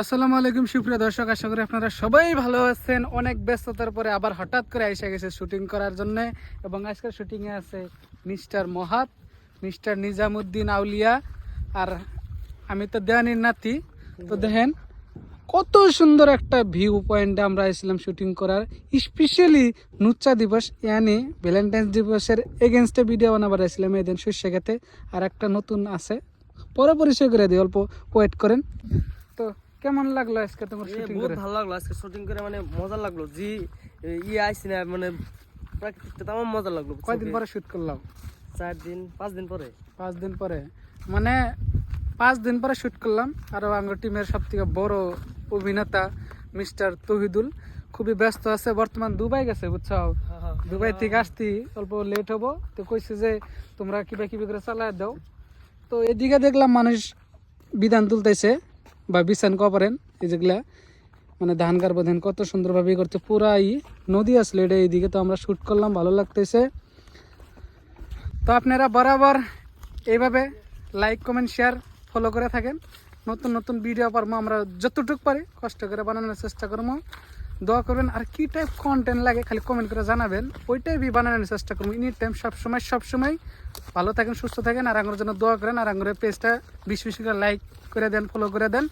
আসসালামু আলাইকুম সুপ্রিয় দর্শক, আশা করি আপনারা সবাই ভালো আছেন। অনেক ব্যস্ততার পরে আবার হঠাৎ করে এসে গেছে শুটিং করার জন্য। এবং আজকের শুটিংয়ে আছে মিস্টার মহাত, মিস্টার নিজামুদ্দিন আউলিয়া, আর আমি তো দেওয়ানির নাতি। তো দেখেন কত সুন্দর একটা ভিউ পয়েন্টে আমরা এসেছিলাম শুটিং করার, স্পেশালি নুচ্চা দিবস ইয়ানি ভ্যালেন্টাইন্স দিবসের এগেনস্টে ভিডিও বানাবার আসছিলাম এদিন শস্য খেতে। আর একটা নতুন আছে, পরে পরিচয় করে দিই, অল্প ওয়েট করেন। তো কেমন লাগলো আজকে তোমার শুটিং বহুত করে? ভালো লাগলো আজকে শুটিং করে, মানে মজা লাগলো। জি আইছি না, মানে প্রাকৃতিকটা তো আমার মজা লাগলো। কয়দিন পরে শুট করলাম? 5 দিন পরে। 5 দিন পরে, মানে 5 দিন পরে শুট করলাম। আর আমার টিমের সব থেকে বড় অভিনেতা মিস্টার তহিদুল খুবই ব্যস্ত আছে, বর্তমান দুবাই গেছে, বুঝছো? দুবাই থেকে আসতে অল্প লেট হবো, তো কইছে যে তোমরা কিবা কিবি করে চালায় দাও। তো এদিকে দেখলাম মানুষ বিধান তুলতেছে বা বিছান কপারেন, এই যেগুলা মানে ধান গাড়বো, ধান কত সুন্দরভাবে করতে, পুরাই নদী আসলে এটা, এইদিকে তো আমরা শ্যুট করলাম, ভালো লাগতেছে। তো আপনারা বরাবর এইভাবে লাইক কমেন্ট শেয়ার ফলো করে থাকেন। নতুন নতুন ভিডিও পারবো আমরা যতটুকু পারি কষ্ট করে বানানোর চেষ্টা করবো। দোয়া করবেন, আর কি টাইপ কন্টেন্ট লাগে খালি কমেন্ট করে জানাবেন, ওই টাইপই বানানোর চেষ্টা করবো এনি টাইম, সবসময়। ভালো থাকেন, সুস্থ থাকেন, আর আঙুরের জন্য দোয়া করেন। আর আঙুরের পেজটা বেশি করে লাইক করে দেন, ফলো করে দেন।